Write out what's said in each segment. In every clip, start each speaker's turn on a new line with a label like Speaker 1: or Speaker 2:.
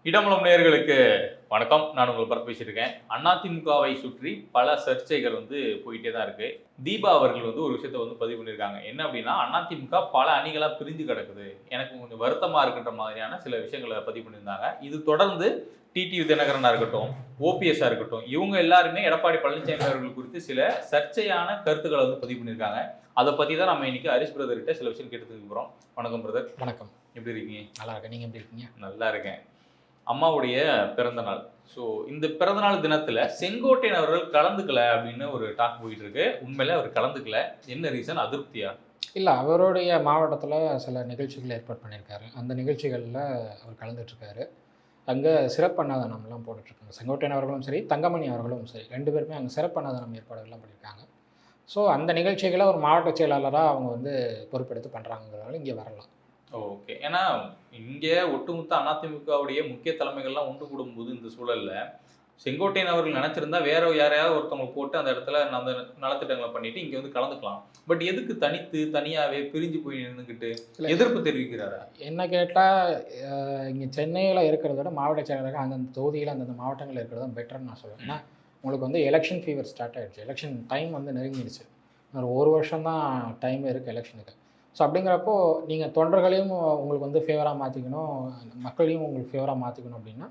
Speaker 1: இடமலம் நேயர்களுக்கு வணக்கம். நான் உங்கள் பரத் பேசியிருக்கேன். அதிமுகவை சுற்றி பல சர்ச்சைகள் போயிட்டே தான் இருக்கு. தீபா அவர்கள் ஒரு விஷயத்த பதிவு பண்ணியிருக்காங்க. என்ன அப்படின்னா, அதிமுக பல அணிகளா பிரிஞ்சு கிடக்குது. எனக்கு கொஞ்சம் வருத்தமா இருக்குன்ற மாதிரியான சில விஷயங்கள பதிவு பண்ணியிருந்தாங்க. இது தொடர்ந்து டிடிவி தினகரனா இருக்கட்டும், ஓபிஎஸ்ஸா இருக்கட்டும், இவங்க எல்லாருமே எடப்பாடி பழனிசாமி அவர்கள் குறித்து சில சர்ச்சையான கருத்துக்கள பதிவு பண்ணியிருக்காங்க. அத பத்தி தான் நம்ம இன்னைக்கு ஹரிஷ் பிரதர் கிட்ட சில விஷயம் கேட்டு தெரிஞ்சுக்க போறோம். வணக்கம் பிரதர்.
Speaker 2: வணக்கம்.
Speaker 1: எப்படி இருக்கீங்க?
Speaker 2: நல்லா இருக்கேன். நீங்க எப்படி இருக்கீங்க?
Speaker 1: நல்லா இருக்கேன். அம்மாவுடைய பிறந்த நாள். ஸோ இந்த பிறந்தநாள் தினத்தில செங்கோட்டையன் அவர்கள் கலந்துக்கல அப்படின்னு ஒரு டாக் போயிட்டு இருக்கு. உண்மையிலே அவர் கலந்துக்கல. என்ன ரீசன்? அதிருப்தியா?
Speaker 2: இல்ல அவருடைய மாவட்டத்தில சில நிகழ்ச்சிகள் ஏற்பாடு பண்ணியிருக்காரு. அந்த நிகழ்ச்சிகள்ல அவர் கலந்துட்டுருக்காரு. அங்க சிறப்பு அன்னதானம்லாம் போட்டுட்ருக்காங்க. செங்கோட்டையன் அவர்களும் சரி, தங்கமணி அவர்களும் சரி 2 பேருமே அங்க சிறப்பு அன்னதானம் ஏற்பாடுகள்லாம் பண்ணியிருக்காங்க. ஸோ அந்த நிகழ்ச்சிகள ஒரு மாவட்ட செயலாளரா அவங்க பொறுப்பெடுத்து பண்றாங்கங்கிறதால இங்க வரலாம்.
Speaker 1: ஓகே. ஏன்னா, இங்க ஒட்டுமொத்த அதிமுகவுடைய முக்கிய தலைமைகள்லாம் ஒன்று கூடும்போது இந்த சூழல்ல, செங்கோட்டையன் அவர்கள் நினைச்சிருந்தா வேற யாரையாவது ஒருத்தவங்கள போட்டு அந்த இடத்துல அந்த நலத்திட்டங்கள பண்ணிட்டு இங்க கலந்துக்கலாம். பட் எதுக்கு தனியாவே பிரிஞ்சு போய் நின்னுகிட்டு
Speaker 2: இல்ல
Speaker 1: எதிர்ப்பு தெரிவிக்கிறாரா?
Speaker 2: என்ன கேட்டா, இங்க சென்னையில இருக்கிறத விட மாவட்ட செயலாளர்கள் அந்தந்த தொகுதியில அந்தந்த மாவட்டங்கள்ல இருக்கிறது தான் பெட்டர்ன்னு நான் சொல்லுவேன். ஏன்னா, உங்களுக்கு எலக்ஷன் ஃபீவர் ஸ்டார்ட் ஆயிடுச்சு. எலக்ஷன் டைம் நெருங்கிடுச்சு. இன்னொரு 1 வருஷம் தான் டைம் இருக்கு எலக்ஷனுக்கு. ஸோ அப்படிங்கிறப்போ, நீங்க தொண்டர்களையும் உங்களுக்கு ஃபேவரா மாத்திக்கணும், மக்களையும் உங்களுக்கு ஃபேவரா மாத்திக்கணும் அப்படின்னா,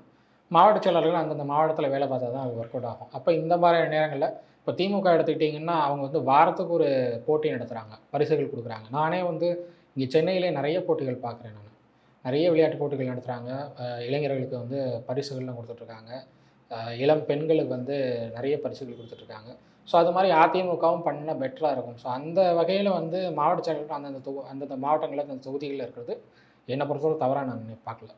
Speaker 2: மாவட்ட செயலாளர்கள் அந்தந்த மாவட்டத்தில வேலை பார்த்தா தான் அது ஒர்க் அவுட் ஆகும். அப்ப இந்த மாதிரியான நேரங்கள்ல இப்ப திமுக எடுத்துக்கிட்டீங்கன்னா, அவங்க வாரத்துக்கு ஒரு போட்டி நடத்துறாங்க. பரிசுகள் குடுக்குறாங்க. நானே இங்க சென்னையிலே நெறைய போட்டிகள் பார்க்குறேன் நானு. நெறைய விளையாட்டு போட்டிகள் நடத்துறாங்க. இளைஞர்களுக்கு பரிசுகள்லாம் குடுத்துட்ருக்காங்க. இளம் பெண்களுக்கு நெறைய பரிசுகள் குடுத்துட்ருக்காங்க. ஸோ அது மாரி அதிமுகவும் பண்ணா பெட்டரா இருக்கும். ஸோ அந்த வகையில மாவட்ட செயலாளர்கள் அந்தந்த மாவட்டங்கள்ல, அந்தந்த தொகுதிகள்ல இருக்கிறது என்ன பொறுத்தவரை தவறா நான் பார்க்கல.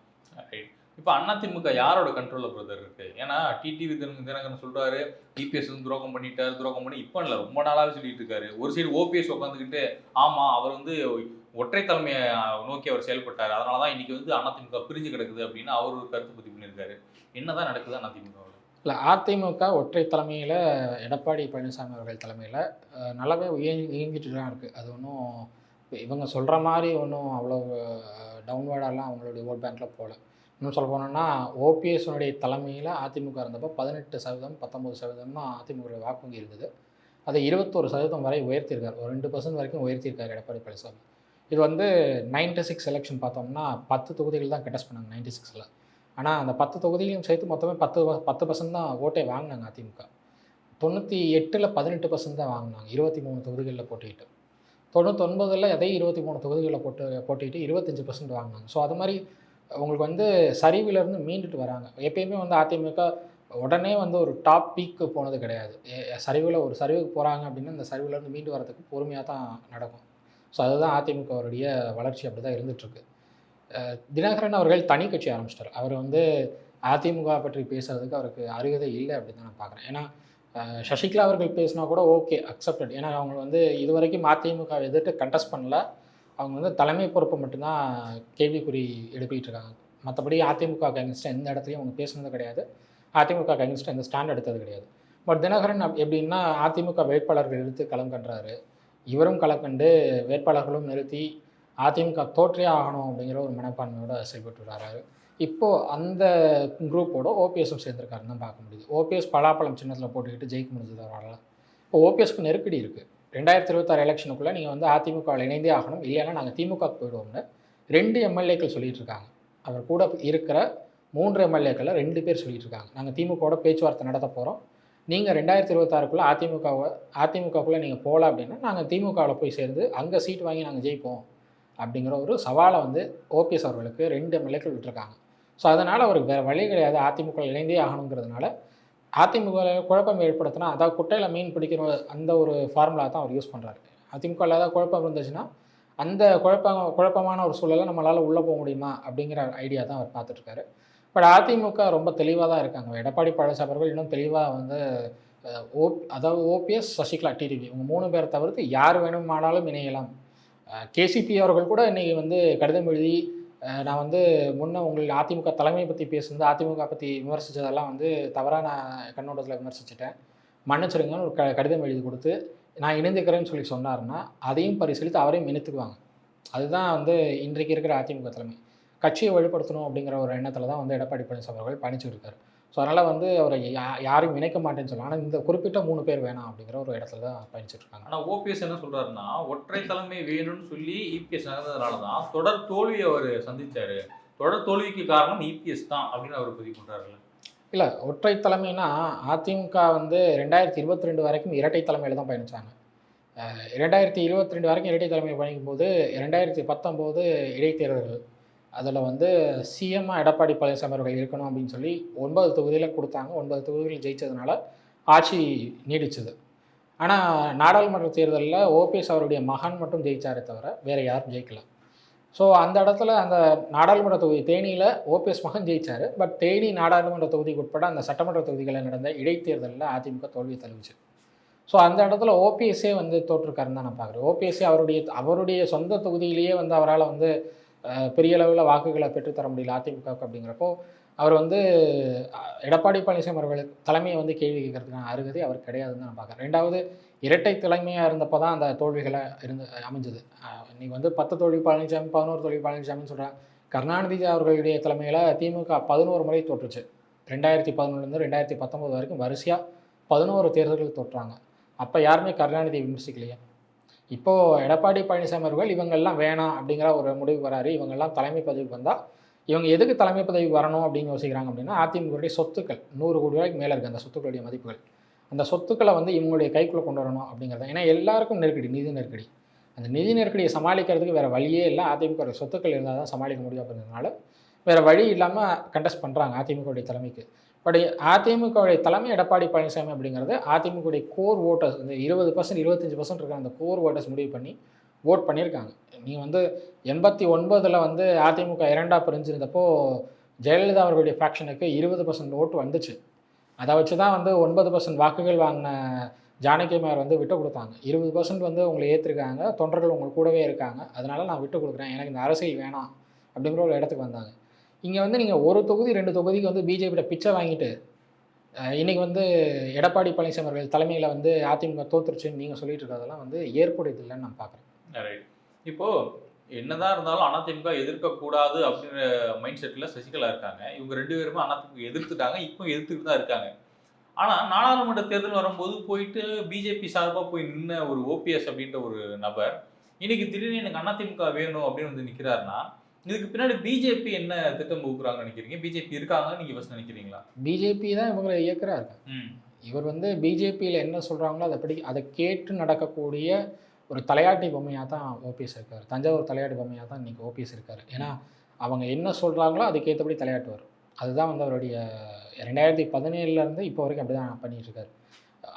Speaker 1: ரைட். இப்ப அதிமுக யாரோட கண்ட்ரோல்ல பிரதர் இருக்கு? ஏன்னா டிடிவி தினகரன் சொல்றாரு, இபிஎஸ் துரோகம் பண்ணிட்டாரு, துரோகம் பண்ணி இப்ப இல்ல ரொம்ப நாளாவே சொல்லிட்டு இருக்காரு. ஒரு சைடு ஓபிஎஸ் உட்காந்துக்கிட்டு, ஆமா அவர் ஒற்றை தலைமைய நோக்கி அவர் செயல்பட்டாரு. அதனால தான் இன்னைக்கு அதிமுக பிரிஞ்சு கிடக்குது அப்படின்னு அவர் ஒரு கருத்து பதிவு பண்ணியிருக்காரு. என்னதான் நடக்குது அதிமுகவுல?
Speaker 2: இல்ல அதிமுக ஒற்றை தலைமையில எடப்பாடி பழனிசாமி அவர்கள் தலைமையில நல்லாவே இயங்கிட்டு தான் இருக்கு. அது ஒண்ணும் இவங்க சொல்ற மாரி ஒண்ணும் அவ்வளோ டவுன்வார்டாலாம் அவங்களுடைய ஓட் பேங்க்ல போல. இன்னும் சொல்ல போனோம்னா, ஓபிஎஸ்னுடைய தலைமையில அதிமுக இருந்தப்போ 18% 19% தான் அதிமுக வாக்கு வங்கி இருந்தது. அதை 21% வரை உயர்த்தியிருக்காரு. ஒரு 2% வரைக்கும் உயர்த்தியிருக்காரு எடப்பாடி பழனிசாமி. இது 96 எலக்ஷன் பார்த்தோம்னா 10 தொகுதிகள் தான் கன்டெஸ்ட் பண்ணாங்க 96ல. ஆனா அந்த 10 தொகுதிகளையும் சேர்த்து மொத்தமே 10% தான் ஓட்டே வாங்குனாங்க அதிமுக. 98ல 18% தான் வாங்குனாங்க. 23 தொகுதிகள்ல போட்டியிட்டு. 99ல அதே 23 தொகுதிகள்ல போட்டியிட்டு 25% வாங்குனாங்க. ஸோ அது மாரி உங்களுக்கு சரிவிலிருந்து மீண்டுட்டு வராங்க. எப்பயுமே அதிமுக உடனே ஒரு டாப் பீக்கு போனது கிடையாது. சரிவுல ஒரு சரிவுக்கு போறாங்க அப்படின்னா, அந்த சரிவுலேருந்து மீண்டு வரதுக்கு பொறுமையா தான் நடக்கும். ஸோ அதுதான் அதிமுகவுடைய வளர்ச்சி அப்படிதான் இருந்துட்டுருக்கு. தினகரன் அவர்கள் தனி கட்சி ஆரம்பிச்சிட்டாரு. அவர் அதிமுக பற்றி பேசுறதுக்கு அவருக்கு அருகதை இல்ல அப்படின்னு தான் நான் பார்க்குறேன். ஏன்னா, சசிகலா அவர்கள் பேசினா கூட ஓகே அக்செப்டட். ஏன்னா அவங்க இதுவரைக்கும் அதிமுக எதிர்த்து கன்டெஸ்ட் பண்ணல. அவங்க தலைமை பொறுப்பை மட்டும் தான் கேள்விக்குறி எழுப்பிட்டு இருக்காங்க. மற்றபடி அதிமுகவுக்கு அகைன்ஸ்டா எந்த இடத்துலையும் அவங்க பேசுனது கிடையாது. அதிமுகவுக்கு அகைன்ஸ்டா எந்த ஸ்டாண்ட் எடுத்தது கிடையாது. பட் தினகரன் எப்படின்னா, அதிமுக வேட்பாளர்கள் எடுத்து களம் கண்டாரு. இவரும் களம் கண்டு வேட்பாளர்களும் நிறுத்தி அதிமுக தோற்றே ஆகணும் அப்படிங்கிற ஒரு மனப்பான்மையோட செயல்பட்டு வராரு. இப்போ அந்த குரூப்போட ஓபிஎஸும் சேர்ந்திருக்காருன்னு தான் பார்க்க முடியுது. ஓபிஎஸ் பலாப்பழம் சின்னத்தில போட்டுக்கிட்டு ஜெயிக்க முடிஞ்சது அவரால. இப்போ ஓபிஎஸ்க்கு நெருக்கடி இருக்கு. 2026 எலெக்ஷனுக்குள்ள நீங்க அதிமுகவில் இணைந்தே ஆகணும். இல்லைன்னா நாங்க திமுகவுக்கு போயிடுவோம்னு 2 எம்எல்ஏக்கள் சொல்லிட்டு இருக்காங்க. அவர் கூட இருக்கிற 3 எம்எல்ஏக்கள்ல 2 பேர் சொல்லிட்டு இருக்காங்க. நாங்க திமுகவோட பேச்சுவார்த்தை நடத்த போறோம். நீங்க 2026க்குள்ள அதிமுகக்குள்ள நீங்க போல அப்படின்னா, நாங்க திமுகவுல போய் சேர்ந்து அங்க சீட் வாங்கி நாங்க ஜெயிப்போம். அப்படிங்கிற ஒரு சவால ஓபிஎஸ் அவர்களுக்கு 2 எம்எல்ஏக்கள் விட்டுருக்காங்க. ஸோ அதனால அவருக்கு வேற வழி கிடையாது. அதிமுகவில் இணைந்தே ஆகணுங்கிறதுனால, அதிமுகவுல குழப்பம் ஏற்படுத்தினா, அதாவது குட்டையில மீன் பிடிக்கிற அந்த ஒரு ஃபார்முலா தான் அவர் யூஸ் பண்றாரு. அதிமுகவுல ஏதாவது குழப்பம் இருந்துச்சுன்னா, அந்த குழப்பமான ஒரு சூழல்ல நம்மளால உள்ள போ முடியுமா? அப்படிங்கிற ஐடியா தான் அவர் பார்த்துட்டுருக்காரு. பட் அதிமுக ரொம்ப தெளிவா தான் இருக்காங்க. எடப்பாடி பழனிசாமி அவர்கள் இன்னும் தெளிவா அ அதாவது ஓபிஎஸ், சசிகலா, டிடிவி இவங்க 3 பேர தவிர்த்து யார் வேணுமானாலும் இணையலாம். கேசிபி அவர்கள் கூட இன்னைக்கு கடிதம் எழுதி, நான் முன்ன உங்கள் அதிமுக தலைமையை பத்தி பேசுனது, அதிமுக பத்தி விமர்சிச்சதெல்லாம் தவறான கண்ணோட்டத்தில விமர்சிச்சுட்டேன். மன்னிச்சிடுங்கன்னு ஒரு கடிதம் எழுதி குடுத்து, நான் இணைந்துக்கிறேன்னு சொல்லி சொன்னாருன்னா, அதையும் பரிசீலித்து அவரையும் இணைத்துக்குவாங்க. அதுதான் இன்றைக்கு இருக்கிற அதிமுக தலைமை. கட்சியை வலுப்படுத்தணும் அப்படிங்கிற ஒரு எண்ணத்தில் தான் வந்து எடப்பாடி பழனிசாமி அவர்கள் பயணிச்சுட்டு இருக்காரு. ஸோ அதனால் வந்து அவரை யாரையும் இணைக்க மாட்டேன்னு சொல்லலாம். ஆனால் இந்த குறிப்பிட்ட 3 பேர் வேணாம் அப்படிங்கிற ஒரு இடத்துல தான் பயணிச்சுட்டு இருக்காங்க.
Speaker 1: ஆனா ஓபிஎஸ் என்ன சொல்றாருன்னா, ஒற்றை தலைமை வேணும்னு சொல்லி இபிஎஸ் நகர்ந்ததுனால தான் தொடர் தோல்வியை அவர் சந்திச்சாரு. தொடர் தோல்விக்கு காரணம் இபிஎஸ் தான் அப்படின்னு அவர் பதிவு பண்றாருல்ல.
Speaker 2: இல்லை, ஒற்றை தலைமைனா அதிமுக வந்து 2022 வரைக்கும் இரட்டை தலைமையில் தான் பயணிச்சாங்க. 2022 வரைக்கும் இரட்டை தலைமையில் பயணிக்கும்போது 2019 இடைத்தேர்தல்கள் அதில் வந்து சிஎம்மாக எடப்பாடி பழனிசாமி அவர்கள் இருக்கணும் அப்படின்னு சொல்லி 9 தொகுதியில் கொடுத்தாங்க. 9 தொகுதிகள் ஜெயிச்சதுனால ஆட்சி நீடிச்சது. ஆனால் நாடாளுமன்ற தேர்தலில் ஓபிஎஸ் அவருடைய மகன் மட்டும் ஜெயிச்சாரே தவிர வேறு யாரும் ஜெயிக்கல. ஸோ அந்த இடத்துல அந்த நாடாளுமன்ற தொகுதி தேனியில் ஓபிஎஸ் மகன் ஜெயிச்சார். பட் தேனி நாடாளுமன்ற தொகுதிக்கு உட்பட அந்த சட்டமன்ற தொகுதிகளில் நடந்த இடைத்தேர்தலில் அதிமுக தோல்வி தழுவிச்சு. ஸோ அந்த இடத்துல ஓபிஎஸ்ஸே வந்து தோற்றுருக்காருன்னு தான் நான் பார்க்குறேன். ஓபிஎஸ்ஸே அவருடைய சொந்த தொகுதியிலேயே வந்து அவரால் வந்து பெரிய அளவில் வாக்குகளை பெற்றுத்தர முடியல அதிமுகவுக்கு. அப்படிங்கிறப்போ அவர் வந்து எடப்பாடி பழனிசாமி அவர்கள் தலைமையை வந்து கேள்வி கேட்கறதுக்கான அருகதை அவர் கிடையாதுன்னு தான் நான் பார்க்குறேன். ரெண்டாவது, இரட்டை தலைமையாக இருந்தப்போ தான் அந்த தோல்விகளை அமைஞ்சது. இன்றைக்கி வந்து 10 தோல்வி பழனிசாமி, 11 தோல்வி பழனிசாமின்னு சொல்கிறாங்க. கருணாநிதி அவர்களுடைய தலைமையில் திமுக 11 முறை தோற்றுச்சு. 2011 2019 வரைக்கும் வரிசையாக 11 தேர்தல்கள் தோற்றாங்க. அப்போ யாருமே கருணாநிதியை விமர்சிக்கலையே. இப்போது எடப்பாடி பழனிசாமி அவர்கள் இவங்கெல்லாம் வேணாம் அப்படிங்கிற ஒரு முடிவுக்கு வராரு. இவங்கெல்லாம் தலைமை பதவிக்கு வந்தால் இவங்க எதுக்கு தலைமை பதவி வரணும் அப்படின்னு யோசிக்கிறாங்க அப்படின்னா, அதிமுகவுடைய சொத்துக்கள் 100 கோடி ரூபாய்க்கு மேலே இருக்குது அந்த சொத்துக்களுடைய மதிப்புகள். அந்த சொத்துக்களை வந்து இவங்களுடைய கைக்குள்ளே கொண்டு வரணும் அப்படிங்கிறது. ஏன்னா எல்லாருக்கும் நெருக்கடி, நிதி நெருக்கடி. அந்த நிதி நெருக்கடியை சமாளிக்கிறதுக்கு வேறு வழியே இல்லை. அதிமுக சொத்துக்கள் இருந்தால் தான் சமாளிக்க முடியும் அப்படிங்கிறதுனால வேறு வழி இல்லாமல் கண்டெஸ்ட் பண்ணுறாங்க அதிமுகவுடைய தலைமைக்கு. பட் அதிமுகவுடைய தலைமை எடப்பாடி பழனிசாமி அப்படிங்கிறது அதிமுகவுடைய கோர் ஓட்டர்ஸ் இந்த 20% 25% இருக்கிற அந்த கோர் ஓட்டர்ஸ் முடிவு பண்ணி ஓட் பண்ணியிருக்காங்க. நீங்கள் வந்து 89 வந்து அதிமுக 2ஆக பிரிஞ்சிருந்தப்போ ஜெயலலிதா அவர்களுடைய ஃபேக்ஷனுக்கு 20% ஓட்டு வந்துச்சு. அதை வச்சு தான் வந்து 9% வாக்குகள் வாங்கின ஜானகிமார் வந்து விட்டு கொடுத்தாங்க. 20% வந்து உங்களை ஏற்றிருக்காங்க, தொண்டர்கள் உங்களுக்கு கூடவே இருக்காங்க, அதனால் நான் விட்டு கொடுக்குறேன், எனக்கு இந்த அரசியல் வேணாம் அப்படிங்கிற ஒரு இடத்துக்கு வந்தாங்க. இங்கே வந்து நீங்கள் ஒரு தொகுதி 2 தொகுதிக்கு வந்து பிஜேபியோட பிச்சை வாங்கிட்டு இன்றைக்கி வந்து எடப்பாடி பழனிசாமி அவர்கள் தலைமையில் வந்து அதிமுக தோற்றுருச்சுன்னு நீங்கள் சொல்லிட்டு இருக்கிறதெல்லாம் வந்து ஏற்புடையது இல்லைன்னு நான் பார்க்குறேன்.
Speaker 1: ரைட். இப்போ என்னதான் இருந்தாலும் அதிமுக எதிர்க்கக்கூடாது அப்படின்ற மைண்ட் செட்டில் சசிகலா இருக்காங்க. இவங்க 2 பேருமே அதிமுக எதிர்த்துட்டாங்க, இப்போ எதிர்த்துட்டு தான் இருக்காங்க. ஆனால் நாடாளுமன்ற தேர்தல் வரும்போது போயிட்டு பிஜேபி சார்பாக போய் நின்ன ஒரு ஓபிஎஸ் அப்படின்ற ஒரு நபர் இன்னைக்கு திடீர்னு எனக்கு அதிமுக வேணும் அப்படின்னு வந்து நிற்கிறாருன்னா, இதுக்கு பின்னாடி பிஜேபி என்ன திட்டம் வகுக்குறாங்கன்னு நினைக்கிறீங்க? பிஜேபி இருக்காங்கன்னு நீங்கள் ஃபர்ஸ்ட் நினைக்கிறீங்களா?
Speaker 2: பிஜேபி தான் இவங்களை இயக்குறாரு. இவர் வந்து பிஜேபியில் என்ன சொல்கிறாங்களோ அதை கேட்டு நடக்கக்கூடிய ஒரு தலையாட்டி பொம்மையாக தான் ஓபிஎஸ் இருக்கார். தஞ்சாவூர் தலையாட்டி பொம்மையாக தான் இன்றைக்கி ஓபிஎஸ் இருக்கார். ஏன்னா அவங்க என்ன சொல்கிறாங்களோ அதுக்கேற்றபடி தலையாட்டுவார். அதுதான் வந்து அவருடைய 2017 இப்போ வரைக்கும் அப்படி தான் பண்ணிகிட்ருக்காரு.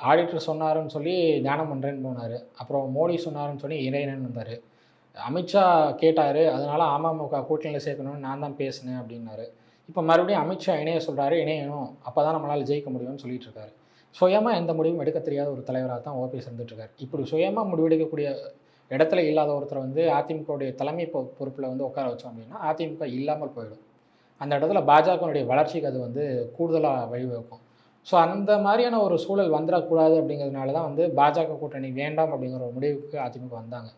Speaker 2: ஆடிட்டர் சொன்னாருன்னு சொல்லி தியானம் பண்ணுறேன்னு போனார். அப்புறம் மோடி சொன்னாருன்னு சொல்லி இறையனன்னு வந்தார். அமித்ஷா கேட்டார், அதனால் அமமுக கூட்டணியில் சேர்க்கணும்னு நான் தான் பேசினேன் அப்படின்னாரு. இப்போ மறுபடியும் அமித்ஷா இணைய சொல்கிறாரு, இணையணும், அப்போ தான் நம்மளால் ஜெயிக்க முடியும்னு சொல்லிட்டு இருக்காரு. சுயமாக எந்த முடிவும் எடுக்க தெரியாத ஒரு தலைவராக தான் ஓபிஎஸ் இருந்துகிட்ருக்காரு. இப்படி சுயமாக முடிவெடுக்கக்கூடிய இடத்துல இல்லாத ஒருத்தர் வந்து அதிமுகவுடைய தலைமை பொறுப்பில் வந்து உட்கார வச்சோம் அப்படின்னா அதிமுக இல்லாமல் போயிடும். அந்த இடத்துல பாஜகனுடைய வளர்ச்சிக்கு அது வந்து கூடுதலாக வழிவகுக்கும். ஸோ அந்த மாதிரியான ஒரு சூழல் வந்துடக்கூடாது அப்படிங்கிறதுனால தான் வந்து பாஜக கூட்டணி வேண்டாம் அப்படிங்கிற ஒரு முடிவுக்கு அதிமுக வந்தாங்க.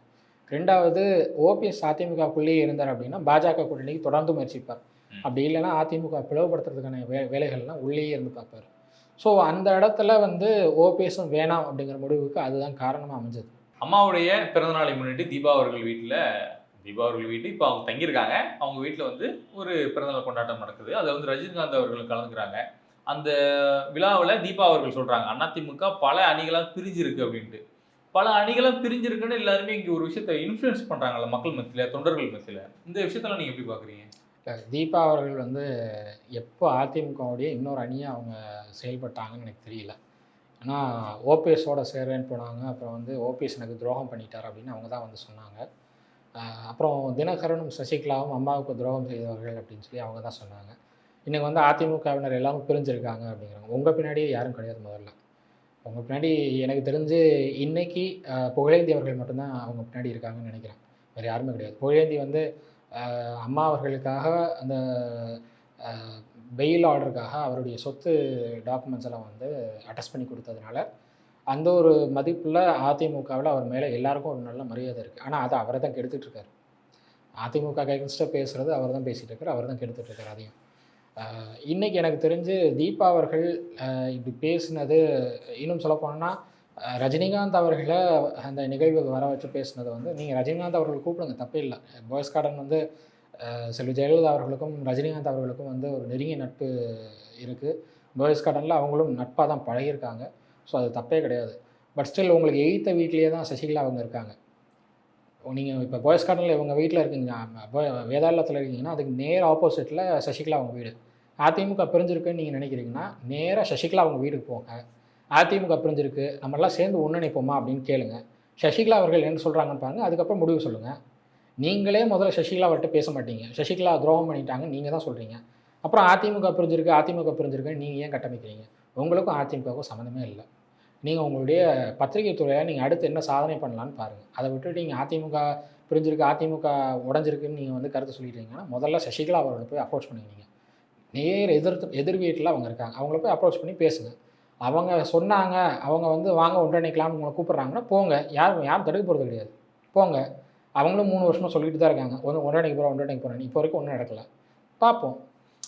Speaker 2: ரெண்டாவது, ஓபிஎஸ் அதிமுகக்குள்ளேயே இருந்தார் அப்படின்னா பாஜக கூட்டணிக்கு தொடர்ந்து முயற்சிப்பார். அப்படி இல்லைன்னா அதிமுக பிளவுபடுத்துறதுக்கான வேலைகள்லாம் உள்ளேயே இருந்து பார்ப்பார். ஸோ அந்த இடத்துல வந்து ஓபிஎஸும் வேணாம் அப்படிங்கிற முடிவுக்கு அதுதான் காரணமாக அமைஞ்சது.
Speaker 1: அம்மாவுடைய பிறந்தநாளை முன்னிட்டு தீபா அவர்கள் வீட்டு இப்போ அவங்க தங்கியிருக்காங்க. அவங்க வீட்டில் வந்து ஒரு பிறந்தநாள் கொண்டாட்டம் நடக்குது. அதில் வந்து ரஜினிகாந்த் அவர்கள் கலந்துக்கிறாங்க. அந்த விழாவில் தீபா அவர்கள் சொல்கிறாங்க, அதிமுக பல அணிகளாக பிரிஞ்சிருக்கு அப்படின்ட்டு. பல அணிகளாக பிரிஞ்சிருக்குன்னு எல்லாருமே இங்கே ஒரு விஷயத்தை இன்ஃப்ளூயன்ஸ் பண்ணுறாங்கல்ல மக்கள் மத்தியில், தொண்டர்கள் மத்தியில். இந்த விஷயத்தெல்லாம் நீங்கள் எப்படி பார்க்குறீங்க?
Speaker 2: தீபா அவர்கள் வந்து எப்போ அதிமுகவுடைய இன்னொரு அணியாக அவங்க செயல்பட்டாங்கன்னு எனக்கு தெரியல. ஏன்னா ஓபிஎஸோட சேரேன்னு போனாங்க. அப்புறம் வந்து ஓபிஎஸ் எனக்கு துரோகம் பண்ணிட்டார் அப்படின்னு அவங்க தான் வந்து சொன்னாங்க. அப்புறம் தினகரனும் சசிகலாவும் அம்மாவுக்கு துரோகம் செய்தவர்கள் அப்படின்னு சொல்லி அவங்க தான் சொன்னாங்க. இன்றைக்கி வந்து அதிமுகவினர் எல்லாரும் பிரிஞ்சிருக்காங்க அப்படிங்கிறாங்க. உங்கள் பின்னாடி யாரும் கிடையாது. முதல்ல அவங்க பின்னாடி எனக்கு தெரிஞ்சு இன்றைக்கி புகழேந்தி அவர்கள் மட்டும்தான் அவங்க பின்னாடி இருக்காங்கன்னு நினைக்கிறேன். வேறு யாருமே கிடையாது. புகழேந்தி வந்து அம்மா அவர்களுக்காக அந்த பெயில் ஆர்டருக்காக அவருடைய சொத்து டாக்குமெண்ட்ஸ் எல்லாம் வந்து அட்டஸ்ட் பண்ணி கொடுத்ததுனால அந்த ஒரு மதிப்பில் அதிமுகவில் அவர் மேலே எல்லாருக்கும் ஒரு நல்ல மரியாதை இருக்குது. ஆனால் அதை அவரை தான் கெடுத்துட்ருக்காரு. அதிமுக அகைன்ஸ்டாக பேசுகிறது அவர் தான் பேசிகிட்டு இருக்கார், அவர் தான் கெடுத்துட்டு இருக்கார் அதையும். இன்றைக்கி எனக்கு தெரிஞ்சு தீபா அவர்கள் இப்படி பேசினது, இன்னும் சொல்லப்போனால் ரஜினிகாந்த் அவர்களை அந்த நிகழ்வுக்கு வர வச்சு பேசினது வந்து, நீங்கள் ரஜினிகாந்த் அவர்கள் கூப்பிடுங்க, தப்பே இல்லை. பாய்ஸ் கார்டன் வந்து செல்வி ஜெயலலிதா அவர்களுக்கும் ரஜினிகாந்த் அவர்களுக்கும் வந்து ஒரு நெருங்கிய நட்பு இருக்குது. பாய்ஸ் கார்டனில் அவங்களும் நட்பாக தான் பழகியிருக்காங்க. ஸோ அது தப்பே கிடையாது. பட் ஸ்டில் உங்களுக்கு எய்த்த வீட்லேயே தான் சசிகலா அவங்க இருக்காங்க. நீங்கள் இப்போ பாய்ஸ் கார்டனில் இவங்க வீட்டில் இருக்கீங்க, வேதாளத்தில் இருக்கீங்கன்னா அதுக்கு நேர் ஆப்போசிட்டில் சசிகலா அவங்க வீடு. அதிமுக பிரிஞ்சிருக்குன்னு நீங்கள் நினைக்கிறீங்கன்னா நேராக சசிகலா அவங்க வீட்டுக்கு போங்க. அதிமுக பிரிஞ்சிருக்கு, நம்மளாம் சேர்ந்து ஒன்றிணைப்போமா அப்படின்னு கேளுங்க. சசிகலா அவர்கள் என்ன சொல்கிறாங்கன்னு பாருங்கள், அதுக்கப்புறம் முடிவு சொல்லுங்கள். நீங்களே முதல்ல சசிகலா அவர்கிட்ட பேச மாட்டீங்க, சசிகலா துரோகம் பண்ணிட்டாங்க நீங்கள் தான் சொல்கிறீங்க. அப்புறம் அதிமுக பிரிஞ்சிருக்கு, அதிமுக பிரிஞ்சிருக்குன்னு நீங்கள் ஏன் கட்டமைக்கிறீங்க? உங்களுக்கும் அதிமுகவுக்கும் சம்மந்தமே இல்லை. நீங்கள் உங்களுடைய பத்திரிகை துறையை நீங்கள் அடுத்து என்ன சாதனை பண்ணலான்னு பாருங்கள். அதை விட்டுட்டு நீங்கள் அதிமுக பிரிஞ்சிருக்கு, அதிமுக உடஞ்சிருக்குன்னு நீங்கள் வந்து கருத்து சொல்லிட்டீங்கன்னா முதல்ல சசிகலா அவர்களை போய் அப்ரோச் பண்ணிக்கிறீங்க. நேர் எதிர் வீட்டில் அவங்க இருக்காங்க, அவங்கள போய் அப்ரோச் பண்ணி பேசுங்க. அவங்க சொன்னாங்க, அவங்க வந்து வாங்க ஒன்றிணைக்கலாம்னு உங்களை கூப்பிட்றாங்கன்னா போங்க, யாரும் தடுக்க போகிறது கிடையாது, போங்க. அவங்களும் 3 வருஷமாக சொல்லிட்டு தான் இருக்காங்க, ஒன்றிணைக்க போகிறேன். இப்போ வரைக்கும் ஒன்றும் நடக்கலை, பார்ப்போம்.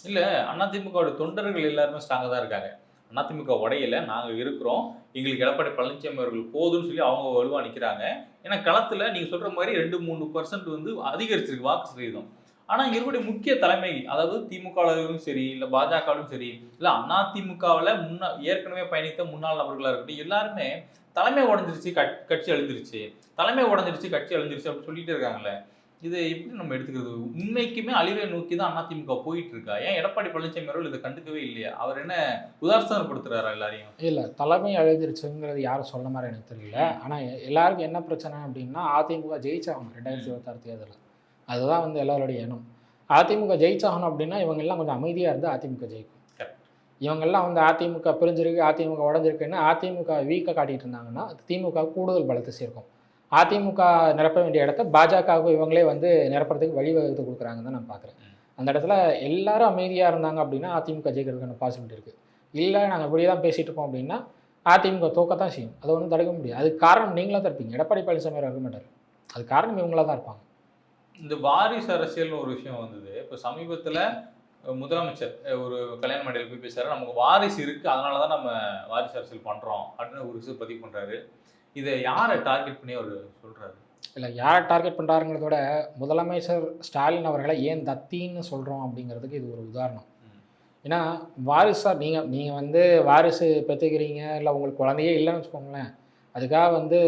Speaker 1: இல்லை, அதிமுகவோட தொண்டர்கள் எல்லாருமே ஸ்ட்ராங்காக தான் இருக்காங்க. அதிமுக உடையில நாங்கள் இருக்கிறோம், எங்களுக்கு எடப்பாடி பழனிசாமி அவர்கள் போதும்னு சொல்லி அவங்க வலுவாக நிற்கிறாங்க. ஏன்னா களத்தில் நீங்கள் சொல்கிற மாதிரி 2-3% வந்து அதிகரிச்சிருக்கு வாக்கு சதவீதம். ஆனால் இங்கே இருக்கக்கூடிய முக்கிய தலைமை, அதாவது திமுகவிலும் சரி, இல்லை பாஜகவிலும் சரி, இல்லை அதிமுகவில் ஏற்கனவே பயணித்த முன்னாள் நபர்களாக இருக்கட்டும், எல்லாருமே தலைமை உடஞ்சிருச்சு, கட்சி அழிஞ்சிருச்சு, தலைமை உடஞ்சிருச்சு, கட்சி அழிஞ்சிருச்சு அப்படின்னு சொல்லிட்டு இருக்காங்களே. இதை எப்படி நம்ம எடுத்துக்கிறது? உண்மைக்குமே அழிவை நோக்கி தான் அதிமுக போயிட்டு இருக்கா? ஏன் எடப்பாடி பழனிசாமி அவர்கள் இதை கண்டுக்கவே இல்லையா? அவர் என்ன உதாசனப்படுத்துறாரா எல்லாரையும்?
Speaker 2: இல்லை, தலைமை அழிஞ்சிருச்சுங்கிறது யாரும் சொன்ன மாதிரி எனக்கு தெரியல. ஆனால் எல்லாருக்கும் என்ன பிரச்சனை அப்படின்னா, அதிமுக ஜெயிச்சாகணும் 2026 தேர்தலில். அதுதான் வந்து எல்லாருடைய எண்ணம். அதிமுக ஜெயிச்சாகணும் அப்படின்னா இவங்கெல்லாம் கொஞ்சம் அமைதியாக இருந்து அதிமுக ஜெயிக்கும். இவங்கெல்லாம் வந்து அதிமுக பிரிஞ்சிருக்கு, அதிமுக உடஞ்சிருக்குன்னு அதிமுக வீக்கை காட்டிகிட்டு இருந்தாங்கன்னா திமுக கூடுதல் பலத்தை சேர்க்கும். அதிமுக நிரப்ப வேண்டிய இடத்த பாஜகவுக்கு இவங்களே வந்து நிரப்புறதுக்கு வழிவகுத்து கொடுக்குறாங்கன்னு தான் நான் பார்க்குறேன். அந்த இடத்துல எல்லாரும் அமைதியாக இருந்தாங்க அப்படின்னா அதிமுக ஜெயிக்கிறதுக்கான பாசிபிலிட்டி இருக்குது. இல்லை நாங்கள் இப்படியே தான் பேசிகிட்டு இருக்கோம் அப்படின்னா அதிமுக தோக்கத்தான் செய்யும், அதை ஒன்றும் தடுக்க முடியாது. அதுக்கு காரணம் நீங்களாக தான் இருப்பீங்க, எடப்பாடி பழனிசாமி இருக்க மாட்டார். அது காரணம் இவங்களாக தான் இருப்பாங்க.
Speaker 1: இந்த வாரிசு அரசியல்னு ஒரு விஷயம் வந்தது. இப்போ சமீபத்தில் முதலமைச்சர் ஒரு கல்யாண மேடையில் போய் பேசுகிறாரு, நமக்கு வாரிசு இருக்குது, அதனால தான் நம்ம வாரிசு அரசியல் பண்ணுறோம் அப்படின்னு ஒரு விஷயம் பதிவு பண்ணுறாரு. இதை யாரை டார்கெட் பண்ணி அவர் சொல்கிறாரு?
Speaker 2: இல்லை, யாரை டார்கெட் பண்ணுறாருங்கிறத விட முதலமைச்சர் ஸ்டாலின் அவர்களை ஏன் தத்தின்னு சொல்கிறோம் அப்படிங்கிறதுக்கு இது ஒரு உதாரணம். ஏன்னா வாரிசாக நீங்கள் வந்து வாரிசு பெற்றுக்கிறீங்க, இல்லை உங்களுக்கு குழந்தையே இல்லைன்னு வச்சுக்கோங்களேன், அதுக்காக வந்து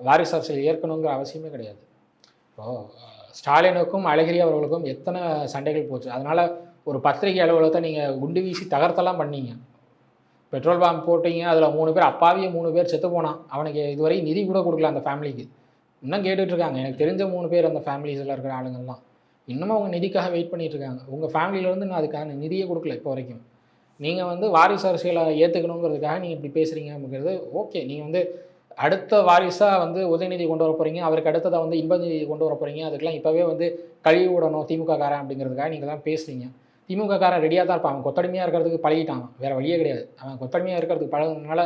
Speaker 2: வாரிசு அரசியல் ஏற்கணுங்கிற அவசியமே கிடையாது. இப்போது ஸ்டாலினுக்கும் அழகிரி அவர்களுக்கும் எத்தனை சண்டைகள் போச்சு. அதனால் ஒரு பத்திரிகை அலுவலகத்தை நீங்கள் குண்டு வீசி தகர்த்தெல்லாம் பண்ணீங்க, பெட்ரோல் பம்ப் போட்டிங்க, அதில் 3 பேர் அப்பாவிய 3 பேர் செத்து போனான். அவனுக்கு இதுவரை நிதி கூட கொடுக்கல அந்த ஃபேமிலிக்கு. இன்னும் கேட்டுட்ருக்காங்க. எனக்கு தெரிஞ்ச 3 பேர் அந்த ஃபேமிலிஸில் இருக்கிற ஆளுங்கள்லாம் இன்னமும் அவங்க நிதிக்காக வெயிட் பண்ணிகிட்ருக்காங்க. உங்கள் ஃபேமிலியிலேருந்து நான் அதுக்கான நிதியே கொடுக்கல இப்போ வரைக்கும். நீங்கள் வந்து வாரிசு அரசியலை ஏற்றுக்கணுங்கிறதுக்காக நீங்கள் இப்படி பேசுகிறீங்க அப்படிங்கிறது ஓகே. நீங்கள் வந்து அடுத்த வாரிசாக வந்து உதயநிதி கொண்டு வர போகிறீங்க, அவருக்கு அடுத்ததாக வந்து இன்பநிதி கொண்டு வர போகிறீங்க, அதுக்கெல்லாம் இப்போவே வந்து கழுவி விடணும் திமுக காரன் அப்படிங்கிறதுக்காக நீங்கள் தான் பேசுகிறீங்க. திமுக காரன் ரெடியாக தான் இருப்பான், அவன் கொத்தடிமையாக இருக்கிறதுக்கு பழகிட்டான், வேறு வழியே கிடையாது. அவன் கொத்தடிமையாக இருக்கிறதுக்கு பழகுறதுனால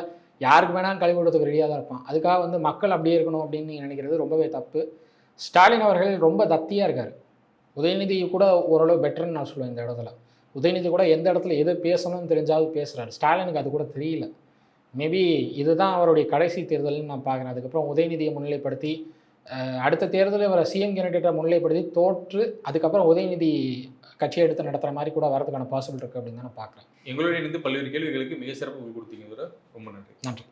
Speaker 2: யாருக்கு வேணாலும் கழுவி விடுறதுக்கு ரெடியாக தான் இருப்பான். அதுக்காக வந்து மக்கள் அப்படியே இருக்கணும் அப்படின்னு நீங்கள் நினைக்கிறது ரொம்பவே தப்பு. ஸ்டாலின் அவர்கள் ரொம்ப தத்தியாக இருக்கார். உதயநிதி கூட ஓரளவு பெட்டர்ன்னு நான் சொல்லுவேன் இந்த இடத்துல. உதயநிதி கூட எந்த இடத்துல எது பேசணும்னு தெரிஞ்சாவது பேசுகிறார். ஸ்டாலினுக்கு அது கூட தெரியல. மேபி இதுதான் அவருடைய கடைசி தேர்தல்னு நான் பார்க்குறேன். அதுக்கப்புறம் உதயநிதியை முன்னிலைப்படுத்தி அடுத்த தேர்தலில் வர சிஎம் கேண்டிடேட்டை முன்னிலைப்படுத்தி தோற்று அதுக்கப்புறம் உதயநிதி கட்சியை எடுத்து நடத்துகிற மாதிரி கூட வரதுக்கான பாசிபிள் இருக்குது அப்படின்னு தான் நான் பார்க்குறேன்.
Speaker 1: எங்களுடைய பல்வேறு கேள்விகளுக்கு மிக சிறப்பு கொடுத்தீங்க. ரொம்ப நன்றி.
Speaker 2: நன்றி.